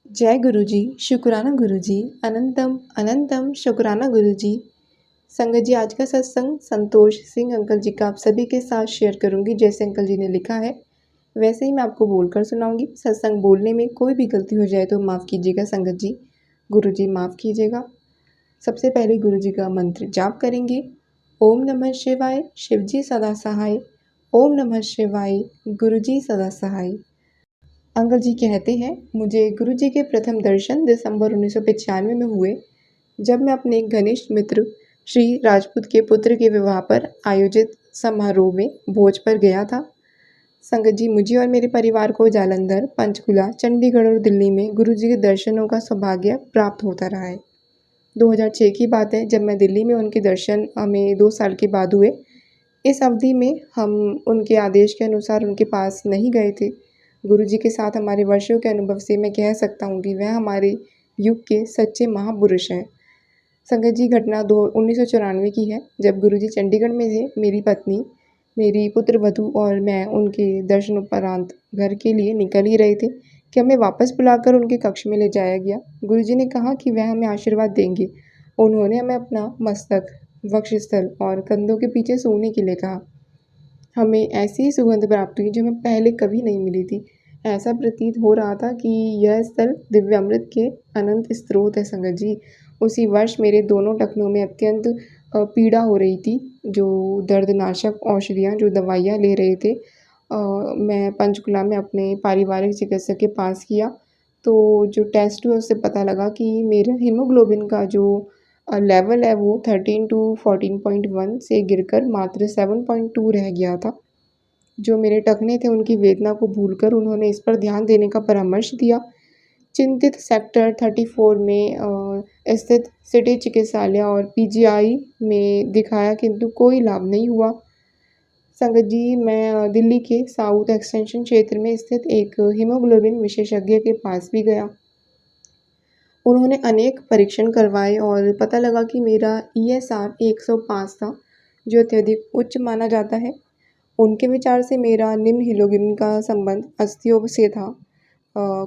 जय गुरुजी, शुक्राना गुरुजी, अनंतम अनंतम शुक्राना गुरुजी। संगत जी, आज का सत्संग संतोष सिंह अंकल जी का आप सभी के साथ शेयर करूंगी। जैसे अंकल जी ने लिखा है वैसे ही मैं आपको बोलकर सुनाऊंगी। सत्संग बोलने में कोई भी गलती हो जाए तो माफ़ कीजिएगा संगत जी, गुरुजी माफ़ कीजिएगा। सबसे पहले गुरुजी का मंत्र जाप करेंगे। ओम नमः शिवाय, शिवजी सदा सहाय। ओम नमः शिवाय, गुरुजी सदा सहाय। अंकल जी कहते हैं, मुझे गुरुजी के प्रथम दर्शन दिसंबर 1995 में हुए, जब मैं अपने एक घनिष्ठ मित्र श्री राजपूत के पुत्र के विवाह पर आयोजित समारोह में भोज पर गया था। संगत जी, मुझे और मेरे परिवार को जालंधर, पंचकुला, चंडीगढ़ और दिल्ली में गुरुजी के दर्शनों का सौभाग्य प्राप्त होता रहा है। 2006 की बात है, जब मैं दिल्ली में उनके दर्शन हमें 2 साल के बाद हुए। इस अवधि में हम उनके आदेश के अनुसार उनके पास नहीं गए थे। गुरुजी के साथ हमारे वर्षों के अनुभव से मैं कह सकता हूँ कि वह हमारे युग के सच्चे महापुरुष हैं। संगत जी, घटना 1994 की है, जब गुरुजी चंडीगढ़ में थे। मेरी पत्नी, मेरी पुत्रवधू और मैं उनके दर्शनोपरांत घर के लिए निकल ही रहे थे कि हमें वापस बुलाकर उनके कक्ष में ले जाया गया। गुरुजी ने कहा कि वह हमें आशीर्वाद देंगे। उन्होंने हमें अपना मस्तक, वक्षस्थल और कंधों के पीछे सोने के लिए कहा। हमें ऐसी सुगंध प्राप्त हुई जो हमें पहले कभी नहीं मिली थी। ऐसा प्रतीत हो रहा था कि यह स्थल दिव्यामृत के अनंत स्रोत है। संगत जी, उसी वर्ष मेरे दोनों टखनों में अत्यंत पीड़ा हो रही थी। जो दर्दनाशक औषधियाँ, जो दवाइयाँ ले रहे थे, मैं पंचकुला में अपने पारिवारिक चिकित्सक के पास किया। तो जो टेस्ट हुआ उससे पता लगा कि मेरा हीमोग्लोबिन का जो लेवल है वो 13 टू 14.1 से गिरकर मात्र 7.2 रह गया था। जो मेरे टखने थे उनकी वेदना को भूलकर उन्होंने इस पर ध्यान देने का परामर्श दिया। चिंतित सेक्टर 34 में स्थित सिटी चिकित्सालय और पीजीआई में दिखाया, किंतु कोई लाभ नहीं हुआ। संगत जी, मैं दिल्ली के साउथ एक्सटेंशन क्षेत्र में स्थित एक हीमोग्लोबिन विशेषज्ञ के पास भी गया। उन्होंने अनेक परीक्षण करवाए और पता लगा कि मेरा ESR 105 था, जो अत्यधिक उच्च माना जाता है। उनके विचार से मेरा निम्न हीमोग्लोबिन का संबंध अस्थियों से था।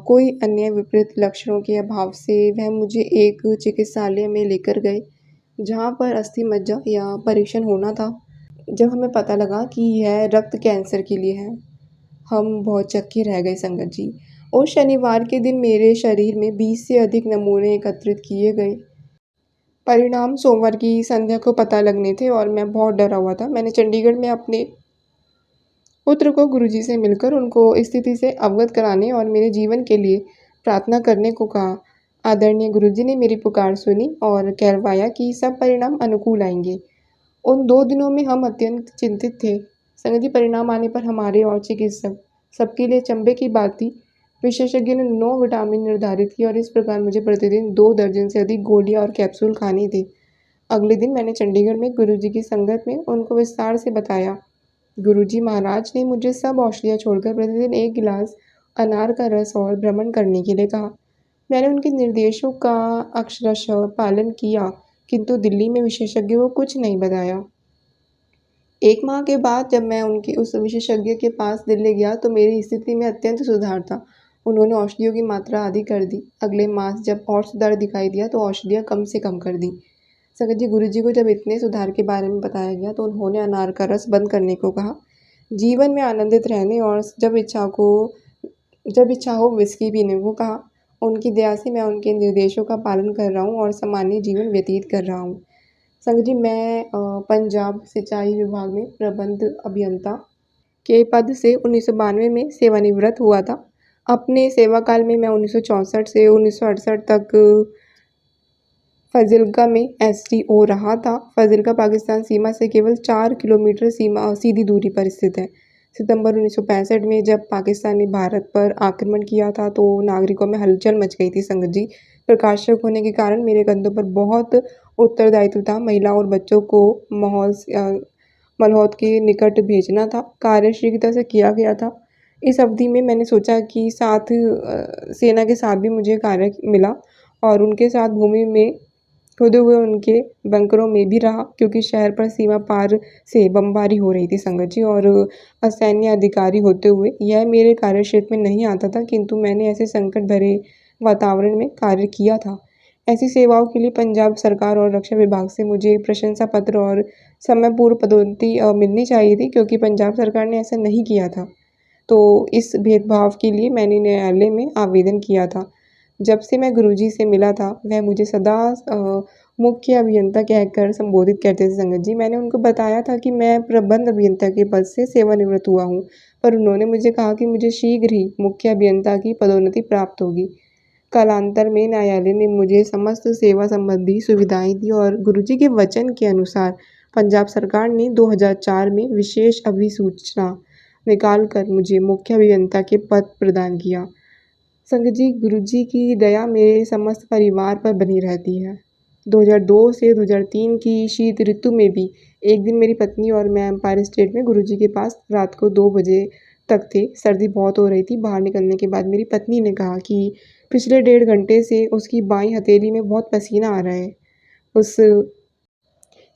कोई अन्य विपरीत लक्षणों के अभाव से वह मुझे एक चिकित्सालय में लेकर गए, जहाँ पर अस्थि मज्जा या परीक्षण होना था। जब हमें पता लगा कि यह रक्त कैंसर के लिए है, हम बहुत चक्के रह गए संगत जी। और शनिवार के दिन मेरे शरीर में 20 से अधिक नमूने एकत्रित किए गए। परिणाम सोमवार की संध्या को पता लगने थे और मैं बहुत डरा हुआ था। मैंने चंडीगढ़ में अपने पुत्र को गुरुजी से मिलकर उनको स्थिति से अवगत कराने और मेरे जीवन के लिए प्रार्थना करने को कहा। आदरणीय गुरुजी ने मेरी पुकार सुनी और कहलवाया कि सब परिणाम अनुकूल आएंगे। उन 2 दिनों में हम अत्यंत चिंतित थे। संगत जी, परिणाम आने पर हमारे और चिकित्सक सबके लिए अचंभे की बात थी। विशेषज्ञ ने 9 विटामिन निर्धारित किए और इस प्रकार मुझे प्रतिदिन 2 दर्जन से अधिक गोलियां और कैप्सूल खाने थे। अगले दिन मैंने चंडीगढ़ में गुरुजी की संगत में उनको विस्तार से बताया। गुरुजी महाराज ने मुझे सब औषधियाँ छोड़कर प्रतिदिन 1 गिलास अनार का रस और भ्रमण करने के लिए कहा। मैंने उनके निर्देशों का अक्षरशः पालन किया, किंतु दिल्ली में विशेषज्ञों को कुछ नहीं बताया। 1 माह के बाद जब मैं उनके उस विशेषज्ञ के पास दिल्ली गया तो मेरी स्थिति में अत्यंत सुधार था। उन्होंने औषधियों की मात्रा आधी कर दी। अगले मास जब और सुधार दिखाई दिया तो औषधियाँ कम से कम कर दी। संगत जी, गुरुजी को जब इतने सुधार के बारे में बताया गया तो उन्होंने अनार का रस बंद करने को कहा। जीवन में आनंदित रहने और जब इच्छा हो विस्की पीने को कहा। उनकी दया से मैं उनके निर्देशों का पालन कर रहा हूँ और सामान्य जीवन व्यतीत कर रहा हूँ। संगत जी, मैं पंजाब सिंचाई विभाग में प्रबंध अभियंता के पद से 1992 में सेवानिवृत्त हुआ था। अपने सेवा काल में मैं 1964 से 1968 तक फ़ाज़िलका में SDO रहा था। फ़ाज़िलका पाकिस्तान सीमा से केवल 4 किलोमीटर सीधी दूरी पर स्थित है। सितंबर 1965 में जब पाकिस्तान ने भारत पर आक्रमण किया था तो नागरिकों में हलचल मच गई थी संगत जी। प्रकाशक होने के कारण मेरे कंधों पर बहुत उत्तरदायित्व था। महिलाओं और बच्चों को मलहौद के निकट भेजना था। कार्य शीघ्रता से किया गया था। इस अवधि में मैंने सोचा कि सेना के साथ भी मुझे कार्य मिला और उनके साथ भूमि में खुदे हुए उनके बंकरों में भी रहा, क्योंकि शहर पर सीमा पार से बमबारी हो रही थी संगत जी। और असैन्य अधिकारी होते हुए यह मेरे कार्यक्षेत्र में नहीं आता था, किंतु मैंने ऐसे संकट भरे वातावरण में कार्य किया था। ऐसी सेवाओं के लिए पंजाब सरकार और रक्षा विभाग से मुझे प्रशंसा पत्र और समय पूर्व पदोन्नति मिलनी चाहिए थी, क्योंकि पंजाब सरकार ने ऐसा नहीं किया था। तो इस भेदभाव के लिए मैंने न्यायालय में आवेदन किया था। जब से मैं गुरुजी से मिला था, वह मुझे सदा मुख्य अभियंता कहकर संबोधित करते थे संगत जी। मैंने उनको बताया था कि मैं प्रबंध अभियंता के पद से सेवानिवृत्त हुआ हूँ, पर उन्होंने मुझे कहा कि मुझे शीघ्र ही मुख्य अभियंता की पदोन्नति प्राप्त होगी। कालांतर में न्यायालय ने मुझे समस्त सेवा संबंधी सुविधाएं दी और गुरुजी के वचन के अनुसार पंजाब सरकार ने 2004 में विशेष अधिसूचना निकालकर मुझे मुख्य अभियंता के पद प्रदान किया। संगत जी, गुरुजी की दया मेरे समस्त परिवार पर बनी रहती है। 2002 से 2003 की शीत ऋतु में भी एक दिन मेरी पत्नी और मैं एम्पायर स्टेट में गुरुजी के पास रात को 2 बजे तक थे। सर्दी बहुत हो रही थी। बाहर निकलने के बाद मेरी पत्नी ने कहा कि पिछले 1.5 घंटे से उसकी बाईं हथेली में बहुत पसीना आ रहा है। उस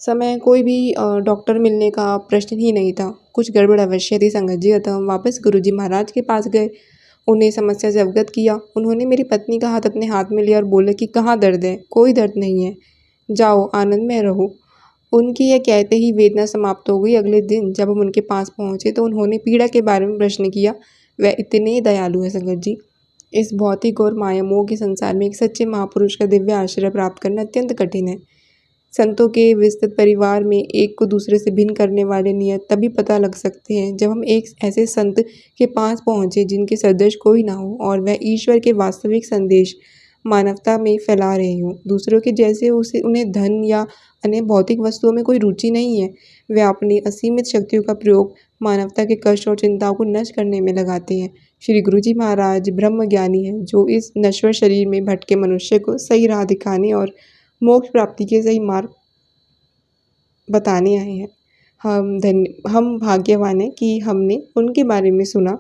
समय कोई भी डॉक्टर मिलने का प्रश्न ही नहीं था। कुछ गड़बड़ अवश्य थी संगत जी। अतः हम वापस गुरुजी महाराज के पास गए, उन्हें समस्या से अवगत किया। उन्होंने मेरी पत्नी का हाथ अपने हाथ में लिया और बोले कि कहाँ दर्द है? कोई दर्द नहीं है, जाओ आनंद में रहो। उनकी यह कहते ही वेदना समाप्त हो गई। अगले दिन जब हम उनके पास पहुँचे तो उन्होंने पीड़ा के बारे में प्रश्न किया। वह इतने दयालु है संगत जी। इस भौतिक और मायामोह के संसार में एक सच्चे महापुरुष का दिव्य आश्रय प्राप्त करना अत्यंत कठिन है। संतों के विस्तृत परिवार में एक को दूसरे से भिन्न करने वाले नियत तभी पता लग सकते हैं जब हम एक ऐसे संत के पास पहुँचे जिनके सदृश कोई ना हो और वह ईश्वर के वास्तविक संदेश मानवता में फैला रहे हों। दूसरों के जैसे उन्हें धन या अन्य भौतिक वस्तुओं में कोई रुचि नहीं है। वे अपनी असीमित शक्तियों का प्रयोग मानवता के कष्ट और चिंताओं को नष्ट करने में लगाते हैं। श्री गुरुजी महाराज ब्रह्म ज्ञानी हैं, जो इस नश्वर शरीर में भटके मनुष्य को सही राह दिखाने और मोक्ष प्राप्ति के सही मार्ग बताने आए हैं। हम भाग्यवान हैं कि हमने उनके बारे में सुना,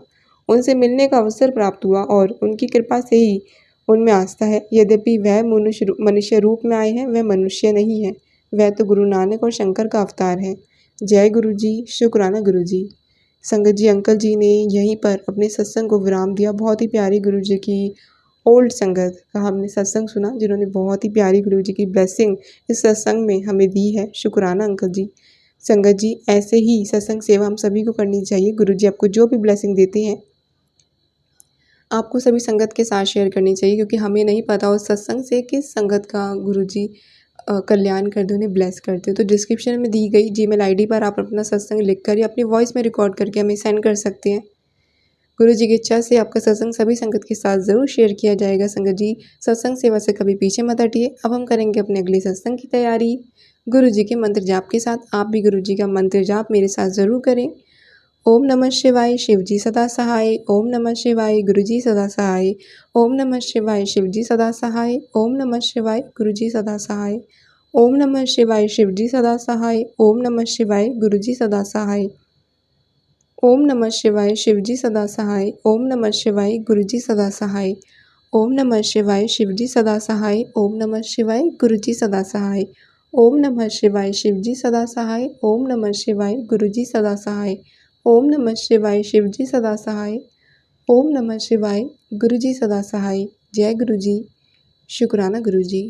उनसे मिलने का अवसर प्राप्त हुआ और उनकी कृपा से ही उनमें आस्था है। यद्यपि वह मनुष्य रूप में आए हैं, वह मनुष्य नहीं है, वह तो गुरु नानक और शंकर का अवतार है। जय गुरु जी, शुक्राना गुरु जी। संगत जी, अंकल जी ने यहीं पर अपने सत्संग को विराम दिया। बहुत ही प्यारी गुरु जी की ओल्ड संगत का हमने सत्संग सुना, जिन्होंने बहुत ही प्यारी गुरु जी की ब्लेसिंग इस सत्संग में हमें दी है। शुक्राना अंकल जी। संगत जी, ऐसे ही सत्संग सेवा हम सभी को करनी चाहिए। गुरु जी आपको जो भी ब्लेसिंग देते हैं, आपको सभी संगत के साथ शेयर करनी चाहिए, क्योंकि हमें नहीं पता उस सत्संग से किस संगत का गुरु जी कल्याण कर दे, उन्हें ब्लेस करते हो। तो डिस्क्रिप्शन में दी गई जीमेल आईडी पर आप अपना सत्संग लिखकर या अपनी वॉइस में रिकॉर्ड करके हमें सेंड कर सकते हैं। गुरु जी की इच्छा से आपका सत्संग सभी संगत के साथ ज़रूर शेयर किया जाएगा। संगत जी, सत्संग सेवा से कभी पीछे मत हटिए। अब हम करेंगे अपने अगले सत्संग की तैयारी गुरु जी के मंत्र जाप के साथ। आप भी गुरु जी का मंत्र जाप मेरे साथ ज़रूर करें। ओम नमः शिवाय, शिव जी सदा सहाय। ओम नमः शिवाय, गुरु जी सदा सहाय। ओम नमः शिवाय, शिव जी सदा सहाय। ओम नमः शिवाय, गुरु जी सदा सहाय। ओम नमः शिवाय, शिव जी सदा सहाय। ओम नमः शिवाय, गुरु जी सदा सहाय। ओम नमः शिवाय, शिव जी सदा सहाय। ओम नमः शिवाय, गुरु जी सदा सहाय। ओम नमः शिवाय, शिव जी सदा सहाय। ओम नमः शिवाय, गुरु जी सदा सहाय। ओम नमः शिवाय, शिव जी सदा सहाय। ओम नमः शिवाय, गुरु जी सदा सहाय। ओम नमः शिवाय, शिव जी सदा सहाय। ओम नमः शिवाय, गुरु जी सदा सहाय। जय गुरु जी, शुक्राना गुरु जी।